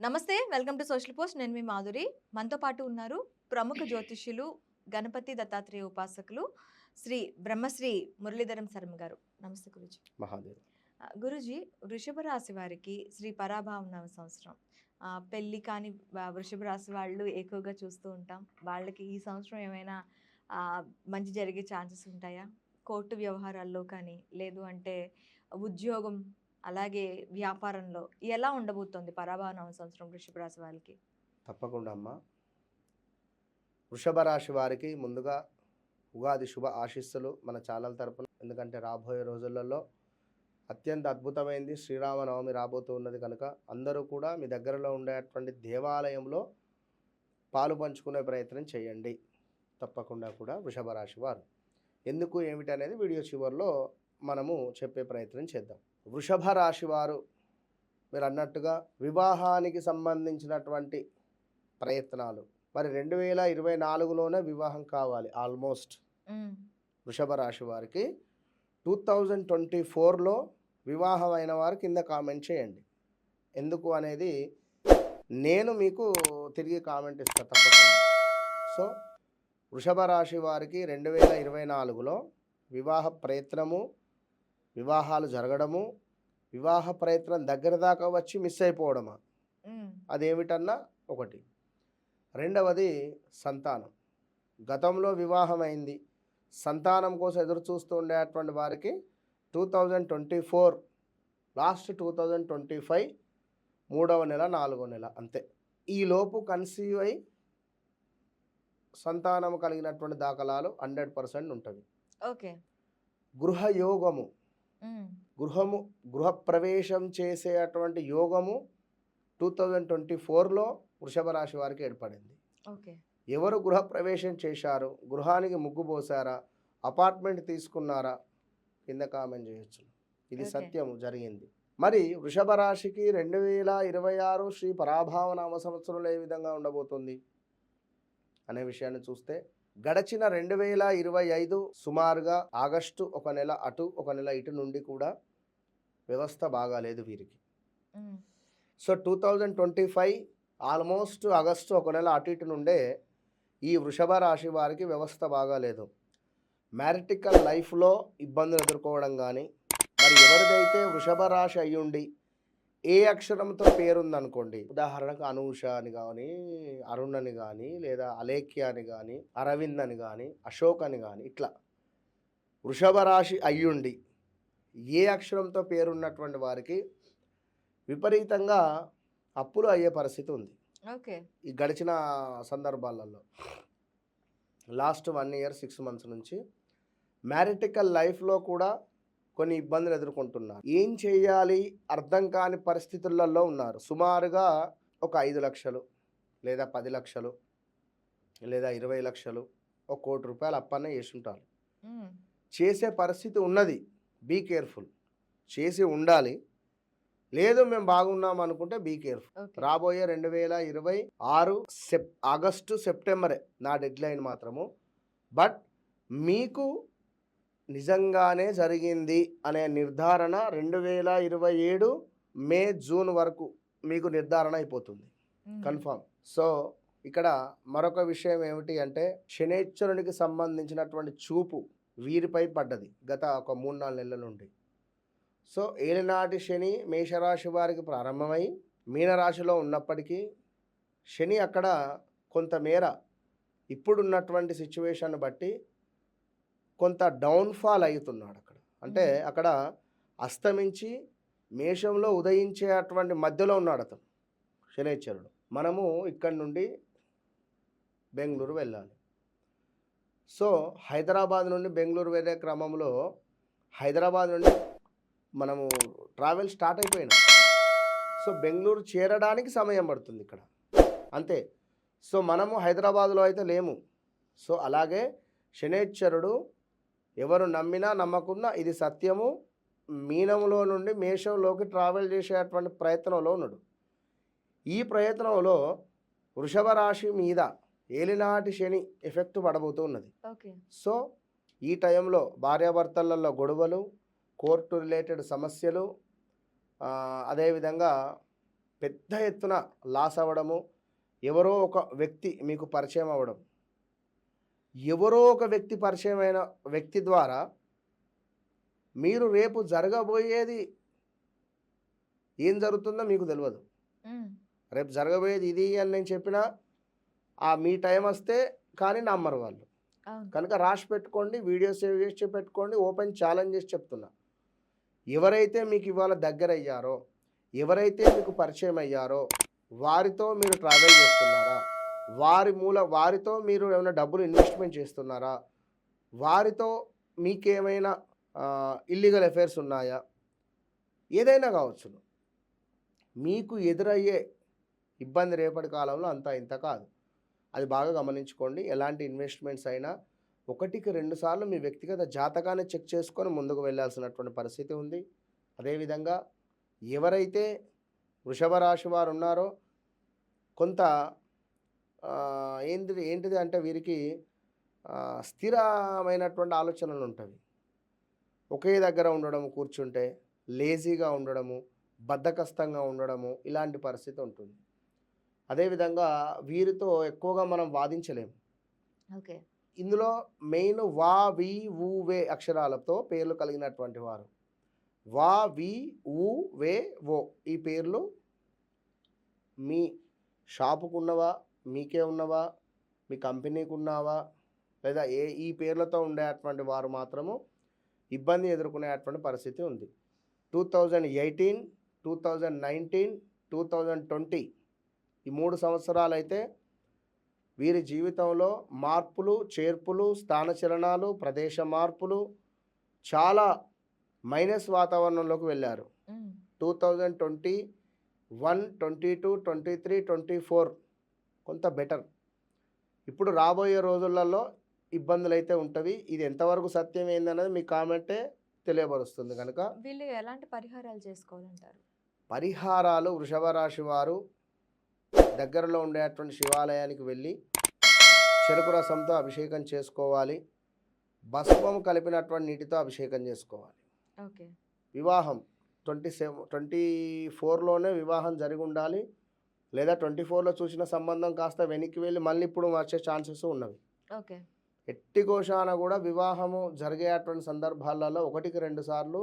నమస్తే. Welcome to social post. నేను మీ మాధురి. మనతో పాటు ఉన్నారు ప్రముఖ జ్యోతిష్యులు, గణపతి దత్తాత్రేయ ఉపాసకులు శ్రీ బ్రహ్మశ్రీ మురళీధరం శర్మ గారు. నమస్తే గురూజీ. మహాదేవ్. గురూజీ, వృషభ రాశి వారికి శ్రీ పరాభావం నవ సంవత్సరం. పెళ్లి కాని వృషభ రాశి వాళ్ళు ఎక్కువగా చూస్తూ ఉంటాం. వాళ్ళకి ఈ సంవత్సరం ఏమైనా మంచి జరిగే ఛాన్సెస్ ఉంటాయా? కోర్టు వ్యవహారాల్లో కానీ, లేదు అంటే ఉద్యోగం, అలాగే వ్యాపారంలో ఎలా ఉండబోతోంది పరాభవ నవ సంవత్సరం వృషభ రాశి వాళ్ళకి? తప్పకుండా అమ్మ. వృషభ రాశి వారికి ముందుగా ఉగాది శుభ ఆశీస్సులు మన ఛానల్ తరపున. ఎందుకంటే రాబోయే రోజులలో అత్యంత అద్భుతమైంది శ్రీరామనవమి రాబోతూ ఉన్నది కనుక అందరూ కూడా మీ దగ్గరలో ఉండేటువంటి దేవాలయంలో పాలు పంచుకునే ప్రయత్నం చేయండి. తప్పకుండా కూడా వృషభ రాశి వారు ఎందుకు ఏమిటి అనేది వీడియో చివరిలో మనము చెప్పే ప్రయత్నం చేద్దాం. వృషభ రాశి వారు మీరు అన్నట్టుగా వివాహానికి సంబంధించినటువంటి ప్రయత్నాలు మరి 2024లోనే వివాహం కావాలి. ఆల్మోస్ట్ వృషభ రాశి వారికి 2024లో వివాహం అయిన వారు కింద కామెంట్ చేయండి. ఎందుకు అనేది నేను మీకు తిరిగి కామెంట్ ఇస్తాను తప్పకుండా. సో వృషభ రాశి వారికి 2024లో వివాహ ప్రయత్నము, వివాహాలు జరగడము, వివాహ ప్రయత్నం దగ్గర దాకా వచ్చి మిస్ అయిపోవడమా, అదేమిటన్నా ఒకటి. రెండవది సంతానం. గతంలో వివాహం అయింది, సంతానం కోసం ఎదురు చూస్తూ ఉండేటువంటి వారికి 2024 లాస్ట్ 2025 3వ నెల 4వ నెల అంతే ఈలోపు కన్సీవ్ అయి సంతానం కలిగినటువంటి దాఖలాలు 100% ఉంటుంది. ఓకే. గృహయోగము, గృహప్రవేశం చేసేటువంటి యోగము 2024లో వృషభ రాశి వారికి ఏర్పడింది. ఓకే. ఎవరు గృహప్రవేశం చేశారు, గృహానికి ముగ్గు పోసారా, అపార్ట్మెంట్ తీసుకున్నారా, కింద కామెంట్ చేయొచ్చు. ఇది సత్యము జరిగింది. మరి వృషభ రాశికి 2026 శ్రీ పరాభావ నామ సంవత్సరంలో ఏ విధంగా ఉండబోతుంది అనే విషయాన్ని చూస్తే, గడచిన 2025 సుమారుగా ఆగస్టు ఒక నెల అటు ఒక నెల ఇటు నుండి కూడా వ్యవస్థ బాగాలేదు వీరికి. సో 2025 ఆల్మోస్ట్ ఆగస్టు ఒక నెల అటు ఇటు నుండే ఈ వృషభ రాశి వారికి వ్యవస్థ బాగాలేదు. మ్యారిటికల్ లైఫ్లో ఇబ్బందులు ఎదుర్కోవడం కానీ, మరి ఎవరిదైతే వృషభ రాశి అయ్యుండి ఏ అక్షరంతో పేరుందనుకోండి, ఉదాహరణకు అనూష అని కానీ, అరుణ్ అని కానీ, లేదా అలేఖ్య అని కానీ, అరవింద్ అని కానీ, అశోక్ అని కానీ, ఇట్లా వృషభ రాశి అయ్యుండి ఏ అక్షరంతో పేరున్నటువంటి వారికి విపరీతంగా అప్పులు అయ్యే పరిస్థితి ఉంది. ఓకే. ఈ గడిచిన సందర్భాలలో లాస్ట్ 1 year 6 months నుంచి మ్యారిటికల్ లైఫ్లో కూడా కొన్ని ఇబ్బందులు ఎదుర్కొంటున్నారు. ఏం చేయాలి అర్థం కాని పరిస్థితులలో ఉన్నారు. సుమారుగా ఒక 5 లక్షలు లేదా 10 లక్షలు లేదా 20 లక్షలు, ఒక 1 కోటి రూపాయలు అప్పనే చేసి ఉంటారు. చేసే పరిస్థితి ఉన్నది. Be careful. చేసి ఉండాలి. లేదు మేము బాగున్నాం అనుకుంటే బీ కేర్ఫుల్. రాబోయే 2026 ఆగస్టు సెప్టెంబరే నా డెడ్లైన్ మాత్రము. బట్ మీకు నిజంగానే జరిగింది అనే నిర్ధారణ 2027 మే జూన్ వరకు మీకు నిర్ధారణ అయిపోతుంది, కన్ఫర్మ్. సో ఇక్కడ మరొక విషయం ఏమిటి అంటే, శనేశ్వరునికి సంబంధించినటువంటి చూపు వీరిపై పడ్డది గత ఒక 3-4 నెలల నుండి. సో ఏలినాటి శని మేషరాశి వారికి ప్రారంభమై మీనరాశిలో ఉన్నప్పటికీ శని అక్కడ కొంతమేర ఇప్పుడున్నటువంటి సిచ్యువేషన్ బట్టి కొంత డౌన్ఫాల్ అవుతున్నాడు అక్కడ. అంటే అక్కడ అస్తమించి మేషంలో ఉదయించేటువంటి మధ్యలో ఉన్నాడు అతను శనేశ్వరుడు. మనము ఇక్కడి నుండి బెంగళూరు వెళ్ళాలి. సో హైదరాబాద్ నుండి బెంగళూరు వెళ్ళే క్రమంలో హైదరాబాద్ నుండి మనము ట్రావెల్ స్టార్ట్ అయిపోయినా, సో బెంగళూరు చేరడానికి సమయం పడుతుంది ఇక్కడ అంతే. సో మనము హైదరాబాద్లో అయితే లేము. సో అలాగే శనేశ్వరుడు ఎవరు నమ్మినా నమ్మకున్నా ఇది సత్యము, మీనంలో నుండి మేషంలోకి ట్రావెల్ చేసేటువంటి ప్రయత్నంలో ఉన్నాడు. ఈ ప్రయత్నంలో వృషభ రాశి మీద ఏలినాటి శని ఎఫెక్ట్ పడబోతూ ఉన్నది. సో ఈ టైంలో భార్యాభర్తలలో గొడవలు, కోర్టు రిలేటెడ్ సమస్యలు, అదేవిధంగా పెద్ద ఎత్తున లాస్ అవ్వడము, ఎవరో ఒక వ్యక్తి మీకు పరిచయం అవ్వడం, ఎవరో ఒక వ్యక్తి పరిచయమైన వ్యక్తి ద్వారా మీరు రేపు జరగబోయేది ఏం జరుగుతుందో మీకు తెలియదు. రేపు జరగబోయేది ఇది అని నేను చెప్పినా మీ టైం వస్తే కానీ నమ్మరు వాళ్ళు. కనుక రాసి పెట్టుకోండి, వీడియో సేవ్ చేసి పెట్టుకోండి, ఓపెన్ ఛాలెంజ్ చేసి చెప్తున్నా. ఎవరైతే మీకు ఇవాళ దగ్గర అయ్యారో, ఎవరైతే మీకు పరిచయం అయ్యారో వారితో మీరు ట్రావెల్ చేస్తున్నారా, వారితో మీరు ఏమైనా డబ్బులు ఇన్వెస్ట్మెంట్ చేస్తున్నారా, వారితో మీకేమైనా ఇల్లీగల్ అఫైర్స్ ఉన్నాయా, ఏదైనా కావచ్చును, మీకు ఎదురయ్యే ఇబ్బంది రేపటి కాలంలో అంతా ఇంత కాదు. అది బాగా గమనించుకోండి. ఎలాంటి ఇన్వెస్ట్మెంట్స్ అయినా 1-2 సార్లు మీ వ్యక్తిగత జాతకాన్ని చెక్ చేసుకొని ముందుకు వెళ్ళాల్సినటువంటి పరిస్థితి ఉంది. అదేవిధంగా ఎవరైతే వృషభ రాశి వారు ఉన్నారో కొంత ఏంటిది అంటే వీరికి స్థిరమైనటువంటి ఆలోచనలు ఉంటాయి. ఒకే దగ్గర ఉండడం, కూర్చుంటే లేజీగా ఉండడము, బద్ధకస్తంగా ఉండడము, ఇలాంటి పరిస్థితి ఉంటుంది. అదేవిధంగా వీరితో ఎక్కువగా మనం వాదించలేము. ఓకే. ఇందులో మెయిన్ వా, వి, ఊ, వే అక్షరాలతో పేర్లు కలిగినటువంటి వారు. వా, వి, ఊ, వే, ఓ ఈ పేర్లు మీ షాపుకు ఉన్నవా, మీకే ఉన్నవా, మీ కంపెనీకి ఉన్నావా, లేదా ఈ పేర్లతో ఉండేటువంటి వారు మాత్రము ఇబ్బంది ఎదుర్కొనేటువంటి పరిస్థితి ఉంది. 2018, 2019, 2020 ఈ 3 సంవత్సరాలు అయితే వీరి జీవితంలో మార్పులు, చేర్పులు, స్థానచలనాలు, ప్రదేశ మార్పులు, చాలా మైనస్ వాతావరణంలోకి వెళ్ళారు. 2021, 22, 23, 24 కొంత బెటర్. ఇప్పుడు రాబోయే రోజులలో ఇబ్బందులు అయితే ఉంటవి. ఇది ఎంతవరకు సత్యం ఏందనేది మీ కామెంటే తెలియబరుస్తుంది. కనుక వీళ్ళు ఎలాంటి పరిహారాలు చేసుకోవాలంటారు? పరిహారాలు వృషభ రాశి వారు దగ్గరలో ఉండేటువంటి శివాలయానికి వెళ్ళి చెరుకు రసంతో అభిషేకం చేసుకోవాలి. భస్మం కలిపినటువంటి నీటితో అభిషేకం చేసుకోవాలి. ఓకే. వివాహం 24లోనే వివాహం జరిగి ఉండాలి. లేదా 24లో చూసిన సంబంధం కాస్త వెనక్కి వెళ్ళి మళ్ళీ ఇప్పుడు వచ్చే ఛాన్సెస్ ఉన్నవి. ఓకే. ఎట్టి కోశాన కూడా వివాహము జరిగేటువంటి సందర్భాలలో 1-2 సార్లు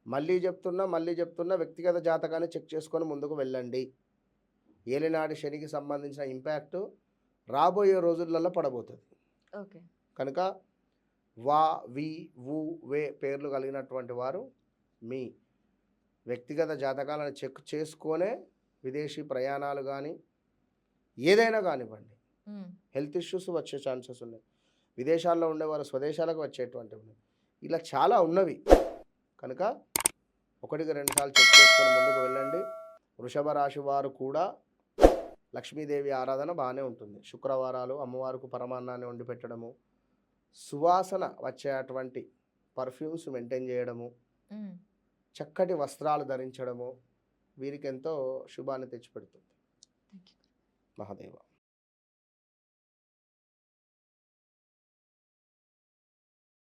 మళ్ళీ చెప్తున్నా వ్యక్తిగత జాతకాన్ని చెక్ చేసుకొని ముందుకు వెళ్ళండి. ఏలినాటి శనికి సంబంధించిన ఇంపాక్ట్ రాబోయే రోజులలో పడబోతుంది. ఓకే. కనుక వా, వి, ఊ, వే పేర్లు కలిగినటువంటి వారు మీ వ్యక్తిగత జాతకాలను చెక్ చేసుకొనే విదేశీ ప్రయాణాలు కానీ ఏదైనా కానివ్వండి, హెల్త్ ఇష్యూస్ వచ్చే ఛాన్సెస్ ఉన్నాయి. విదేశాల్లో ఉండేవారు స్వదేశాలకు వచ్చేటువంటివి ఉన్నాయి. ఇలా చాలా ఉన్నవి. కనుక 1-2 సార్లు చెక్ చేసుకొని ముందుకు వెళ్ళండి. వృషభ రాశి వారు కూడా లక్ష్మీదేవి ఆరాధన బాగానే ఉంటుంది. శుక్రవారాలు అమ్మవారికి పరమాన్నాన్ని వండి పెట్టడము, సువాసన వచ్చేటువంటి పర్ఫ్యూమ్స్ మెయింటైన్ చేయడము, చక్కటి వస్త్రాలు ధరించడము వీరికి ఎంతో శుభాన్ని తెచ్చిపెడుతుంది. మహాదేవ.